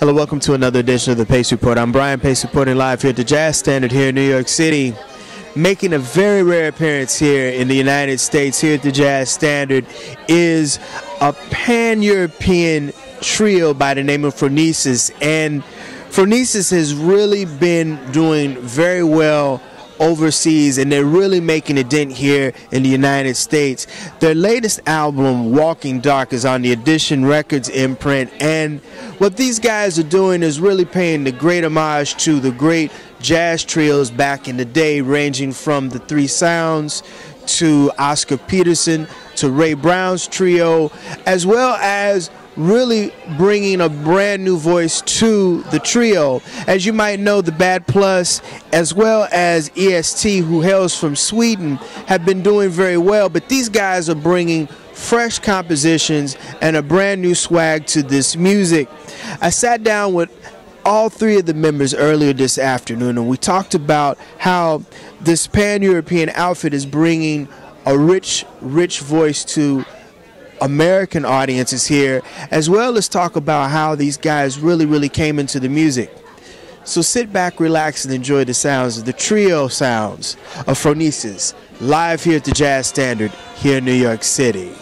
Hello, welcome to another edition of the Pace Report. I'm Brian Pace, reporting live here at the Jazz Standard here in New York City. Making a very rare appearance here in the United States, here at the Jazz Standard, is a pan-European trio by the name of Phronesis. And Phronesis has really been doing very well overseas, and they're really making a dent here in the United States. Their latest album, Walking Dark, is on the Edition Records imprint, and what these guys are doing is really paying the great homage to the great jazz trios back in the day, ranging from the Three Sounds to Oscar Peterson to Ray Brown's trio, as well as really bringing a brand new voice to the trio. As you might know, the Bad Plus as well as EST, who hails from Sweden, have been doing very well, but these guys are bringing fresh compositions and a brand new swag to this music. I sat down with all three of the members earlier this afternoon, and we talked about how this pan-European outfit is bringing a rich voice to American audiences here, as well as talk about how these guys really came into the music. So sit back, relax, and enjoy the sounds of the trio sounds of Phronesis, live here at the Jazz Standard here in New York City.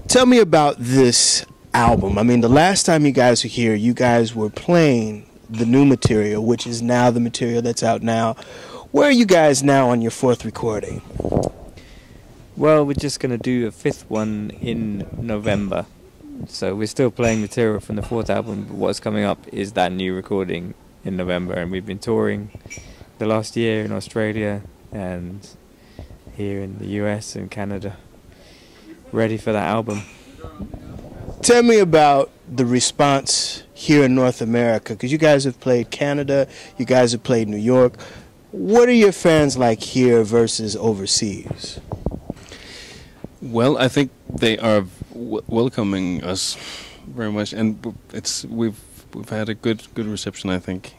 Tell me about this album. I mean, the last time you guys were here, you guys were playing the new material, which is now the material that's out now. Where are you guys now on your fourth recording? Well, we're just going to do a fifth one in November. So we're still playing material from the fourth album, but what's coming up is that new recording in November. And we've been touring the last year in Australia and here in the US and Canada, ready for that album. Tell me about the response here in North America, because you guys have played Canada, you guys have played New York. What are your fans like here versus overseas? Well, I think they are welcoming us very much, and we've had a good reception, I think,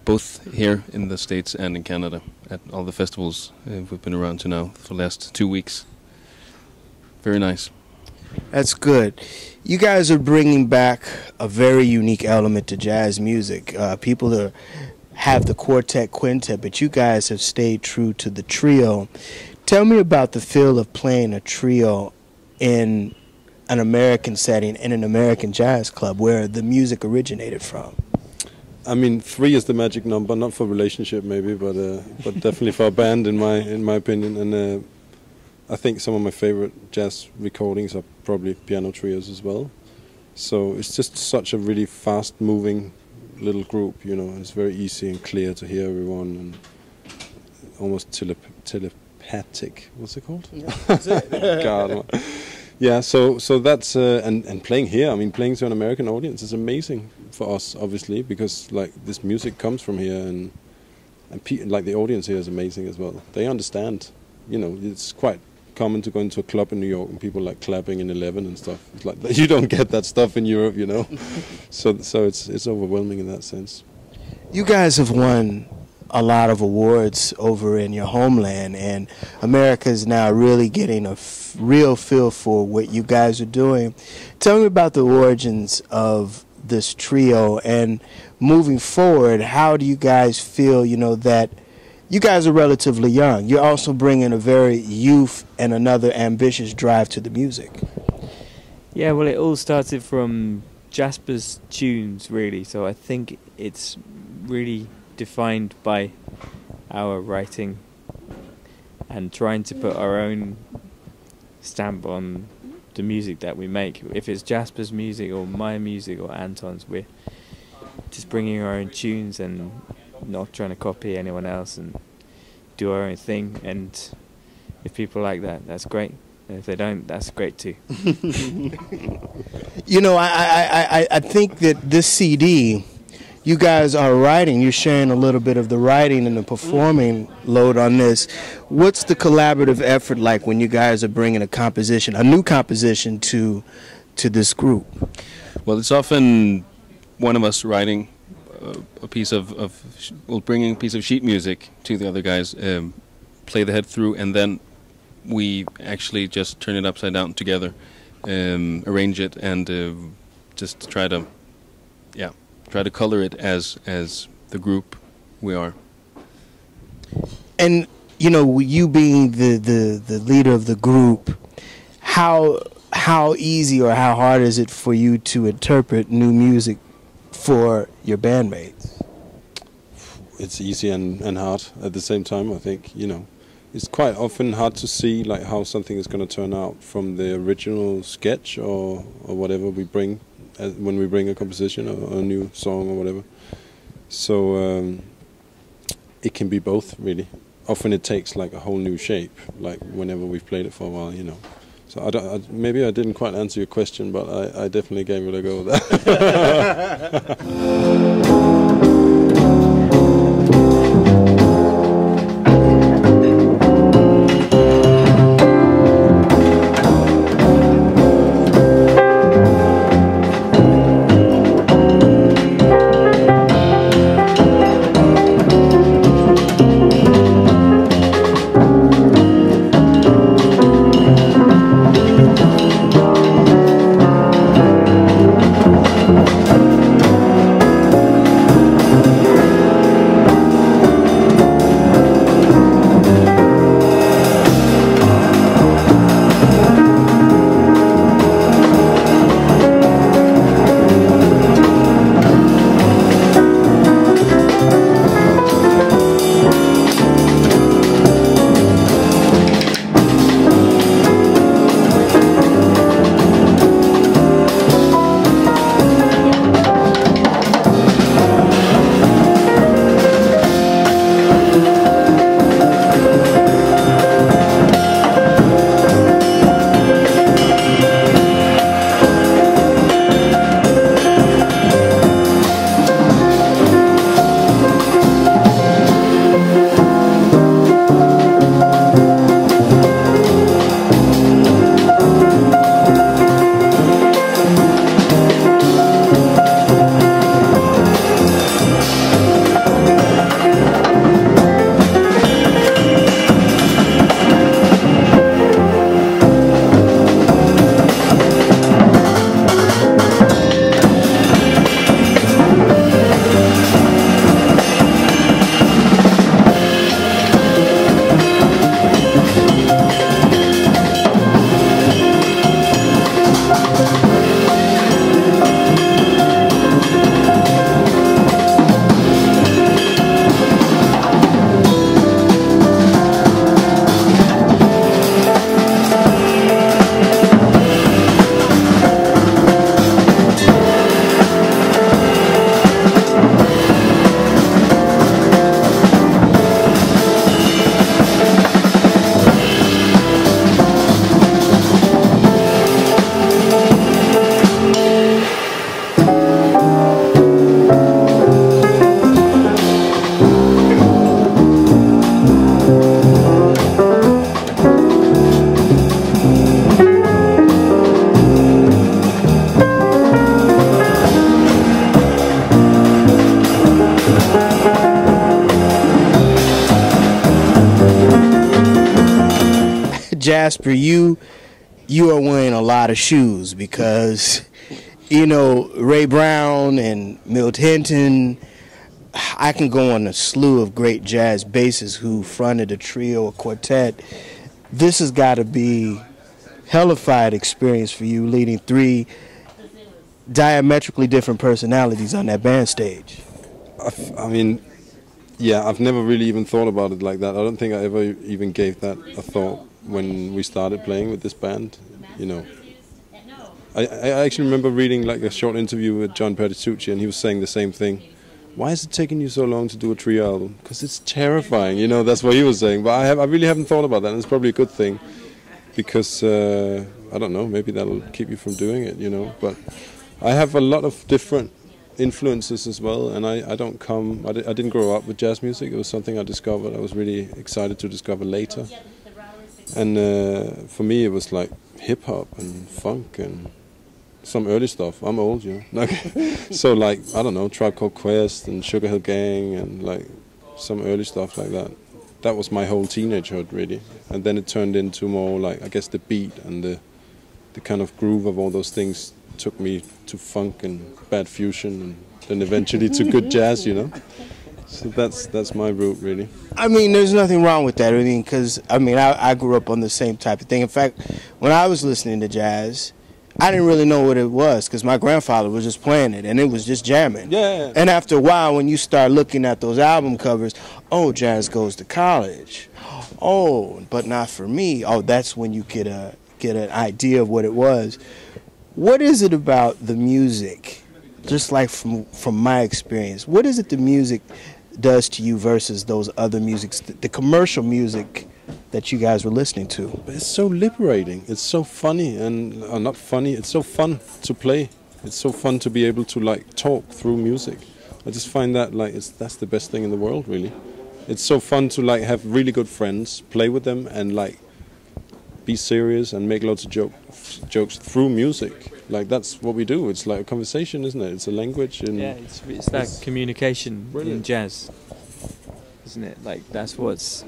both here in the States and in Canada at all the festivals we've been around to now for the last 2 weeks. Very nice. That's good. You guys are bringing back a very unique element to jazz music. People have the quartet, quintet, but you guys have stayed true to the trio. Tell me about the feel of playing a trio in an American setting, in an American jazz club, where the music originated from. I mean, 3 is the magic number, not for relationship maybe, but definitely for a band in my opinion. And I think some of my favorite jazz recordings are probably piano trios as well. So it's just such a really fast-moving little group, you know. It's very easy and clear to hear everyone, and almost telepathic. What's it called? Yeah, that's it. God. Yeah. So that's and playing here. I mean, playing to an American audience is amazing for us, obviously, because like this music comes from here, and like the audience here is amazing as well. They understand. You know, it's quite common to go into a club in New York and people like clapping in 11 and stuff. It's like you don't get that stuff in Europe, you know. so it's overwhelming in that sense. You guys have won a lot of awards over in your homeland, and America is now really getting a real feel for what you guys are doing. Tell me about the origins of this trio, and moving forward, how do you guys feel, you know, that you guys are relatively young. You're also bringing a very youth and another ambitious drive to the music. Yeah, well, it all started from Jasper's tunes, really. So I think it's really defined by our writing and trying to put our own stamp on the music that we make. If it's Jasper's music or my music or Anton's, we're just bringing our own tunes and not trying to copy anyone else, and do our own thing. And if people like that, that's great. And if they don't, that's great too. You know, I think that this CD, you guys are writing, you're sharing a little bit of the writing and the performing load on this. What's the collaborative effort like when you guys are bringing a new composition to this group? Well, it's often one of us writing we'll bring a piece of sheet music to the other guys, play the head through, and then we actually just turn it upside down together, arrange it, and just try to color it as the group we are. And you know, you being the leader of the group, how easy or how hard is it for you to interpret new music for your bandmates? It's easy and hard at the same time, I think. You know, it's quite often hard to see like how something is going to turn out from the original sketch or whatever we bring when we bring a composition or a new song or whatever. So it can be both, really. Often it takes like a whole new shape, like whenever we've played it for a while, you know. So maybe I didn't quite answer your question, but I definitely gave it a go with that. Jasper, you are wearing a lot of shoes because, you know, Ray Brown and Milt Hinton. I can go on a slew of great jazz bassists who fronted a trio or quartet. This has got to be hellified experience for you, leading three diametrically different personalities on that band stage. I mean, yeah, I've never really even thought about it like that. I don't think I ever even gave that a thought when we started playing with this band, you know. I actually remember reading like a short interview with John Patitucci, and he was saying the same thing. Why is it taking you so long to do a trio album? Because it's terrifying, you know, that's what he was saying. But I really haven't thought about that, and it's probably a good thing. Because, I don't know, maybe that'll keep you from doing it, you know. But I have a lot of different influences as well, and I didn't grow up with jazz music. It was something I discovered. I was really excited to discover later. And for me, it was like hip-hop and funk and some early stuff. I'm old, you know. So like, I don't know, Tribe Called Quest and Sugar Hill Gang and like some early stuff like that. That was my whole teenagehood, really. And then it turned into more like, I guess, the beat and the kind of groove of all those things took me to funk and bad fusion, and then eventually to good jazz, you know. So that's my route, really. I mean, there's nothing wrong with that. I mean, because I grew up on the same type of thing. In fact, when I was listening to jazz, I didn't really know what it was because my grandfather was just playing it, and it was just jamming. Yeah. And after a while, when you start looking at those album covers, oh, Jazz Goes to College. Oh, but not for me. Oh, that's when you get an idea of what it was. What is it about the music, just like from my experience, what is it the music does to you versus those other musics, the commercial music that you guys were listening to? It's so liberating. It's so funny, and not funny. It's so fun to play. It's so fun to be able to like talk through music. I just find that like that's the best thing in the world, really. It's so fun to like have really good friends, play with them, and like be serious and make lots of jokes through music. Like that's what we do. It's like a conversation, isn't it? It's a language. And yeah, it's that communication in jazz, isn't it? Like that's what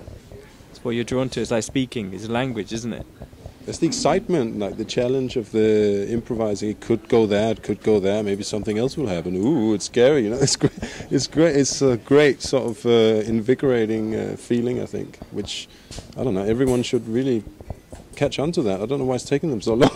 you're drawn to. It's like speaking. It's a language, isn't it? It's the excitement, like the challenge of the improvising. It could go there, it could go there. Maybe something else will happen. Ooh, it's scary, you know. It's great. It's great. It's a great sort of invigorating feeling, I think. Which I don't know. Everyone should really catch on to that. I don't know why it's taking them so long.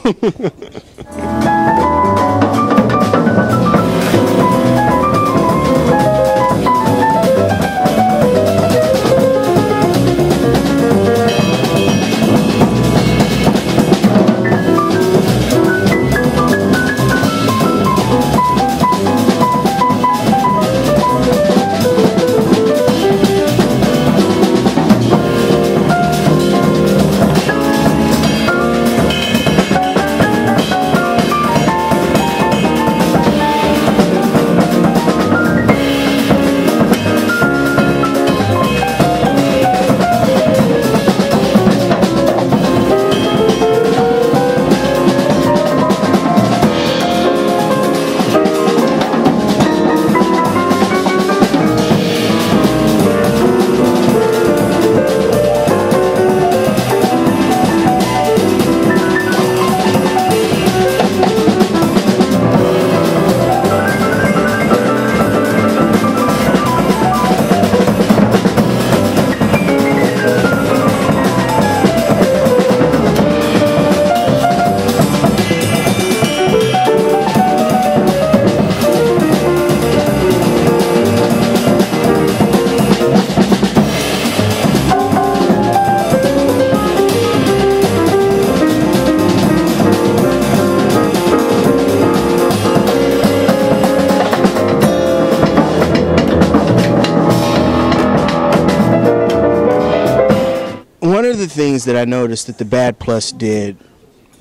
Things that I noticed that the Bad Plus did,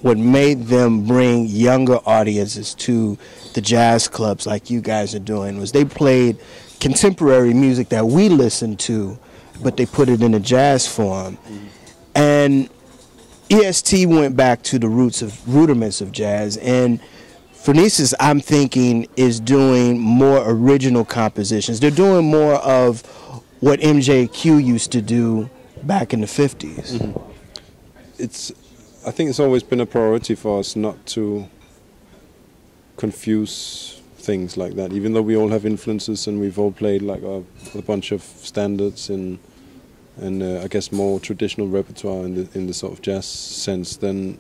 what made them bring younger audiences to the jazz clubs like you guys are doing, was they played contemporary music that we listened to, but they put it in a jazz form. And EST went back to the rudiments of jazz, and Phronesis, I'm thinking, is doing more original compositions. They're doing more of what MJQ used to do back in the 50s. Mm-hmm. I think it's always been a priority for us not to confuse things like that, even though we all have influences and we've all played like a bunch of standards and I guess more traditional repertoire in the sort of jazz sense. Then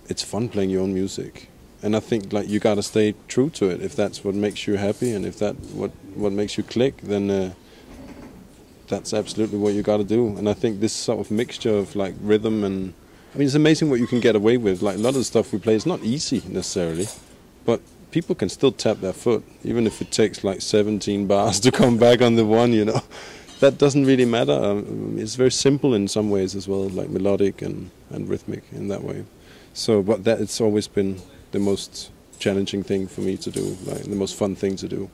it's fun playing your own music, and I think like you gotta stay true to it. If that's what makes you happy and if that what makes you click, then that's absolutely what you gotta do. And I think this sort of mixture of like rhythm and I mean, it's amazing what you can get away with. Like a lot of the stuff we play is not easy necessarily, but people can still tap their foot, even if it takes like 17 bars to come back on the one, you know. That doesn't really matter. It's very simple in some ways as well, like melodic and rhythmic in that way. So, but that it's always been the most challenging thing for me to do, like the most fun thing to do.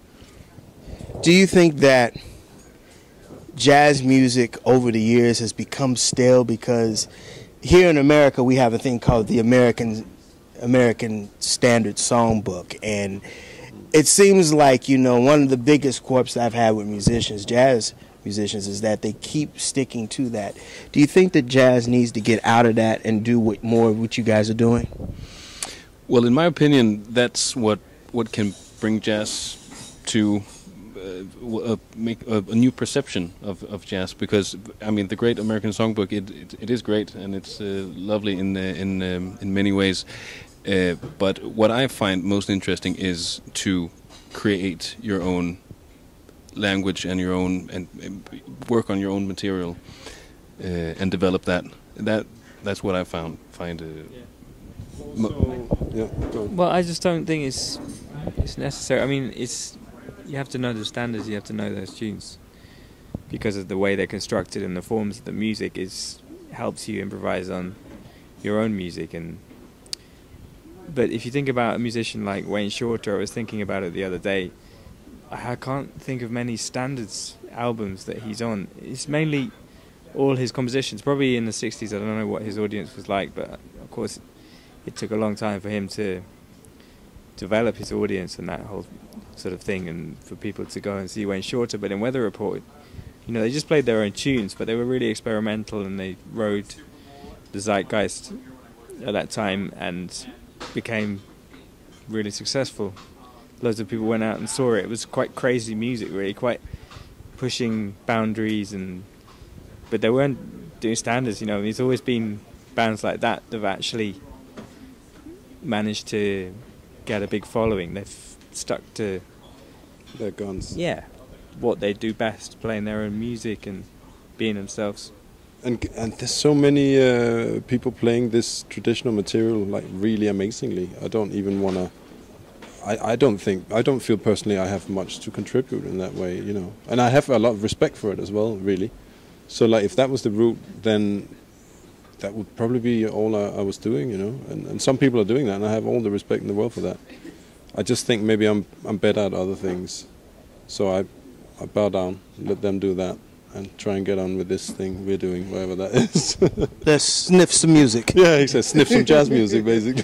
Do you think that jazz music over the years has become stale because here in America we have a thing called the American Standard Songbook, and it seems like, you know, one of the biggest quarps I've had with jazz musicians, is that they keep sticking to that. Do you think that jazz needs to get out of that and do more of what you guys are doing? Well, in my opinion, that's what can bring jazz to make a new perception of jazz, because I mean the Great American Songbook, it is great and it's lovely in many ways, but what I find most interesting is to create your own language and your own and work on your own material and develop that. That's what I find. Well, I just don't think it's necessary. I mean, you have to know the standards, you have to know those tunes, because of the way they're constructed and the forms of the music helps you improvise on your own music. But if you think about a musician like Wayne Shorter, I was thinking about it the other day, I can't think of many standards albums that he's on. It's mainly all his compositions, probably in the 60s. I don't know what his audience was like, but of course it took a long time for him to develop his audience and that whole sort of thing, and for people to go and see Wayne Shorter. But in Weather Report, you know, they just played their own tunes, but they were really experimental and they rode the zeitgeist at that time and became really successful. Loads of people went out and saw it. It was quite crazy music, really, quite pushing boundaries, but they weren't doing standards, you know. There's always been bands like that have actually managed to get a big following. They've stuck to their guns. Yeah, what they do best, playing their own music and being themselves. And there's so many people playing this traditional material like really amazingly. I don't even want to. I don't feel personally I have much to contribute in that way, you know. And I have a lot of respect for it as well, really. So like if that was the route, then that would probably be all I was doing, you know. And some people are doing that, and I have all the respect in the world for that. I just think maybe I'm better at other things, so I bow down, let them do that, and try and get on with this thing we're doing, whatever that is. Let's sniff some music. Yeah, he said sniff some jazz music, basically.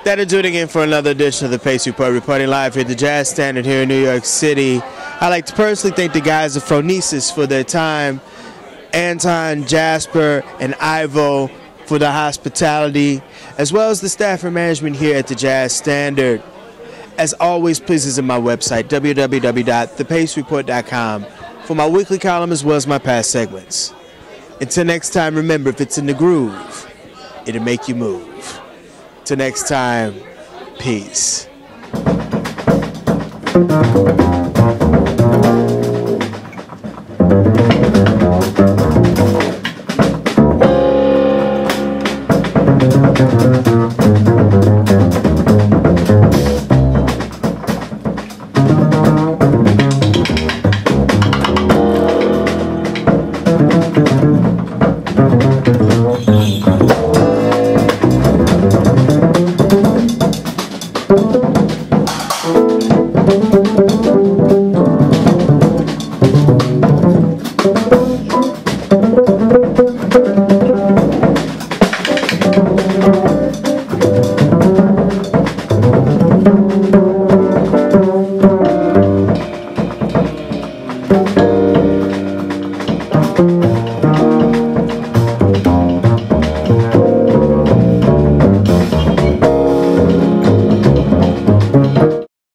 That'll do it again for another edition of the Pace Report, reporting live here at the Jazz Standard here in New York City. I'd like to personally thank the guys of Phronesis for their time, Anton, Jasper, and Ivo for the hospitality, as well as the staff and management here at the Jazz Standard. As always, please visit my website, www.thepacereport.com, for my weekly column as well as my past segments. Until next time, remember, if it's in the groove, it'll make you move. Till next time, peace.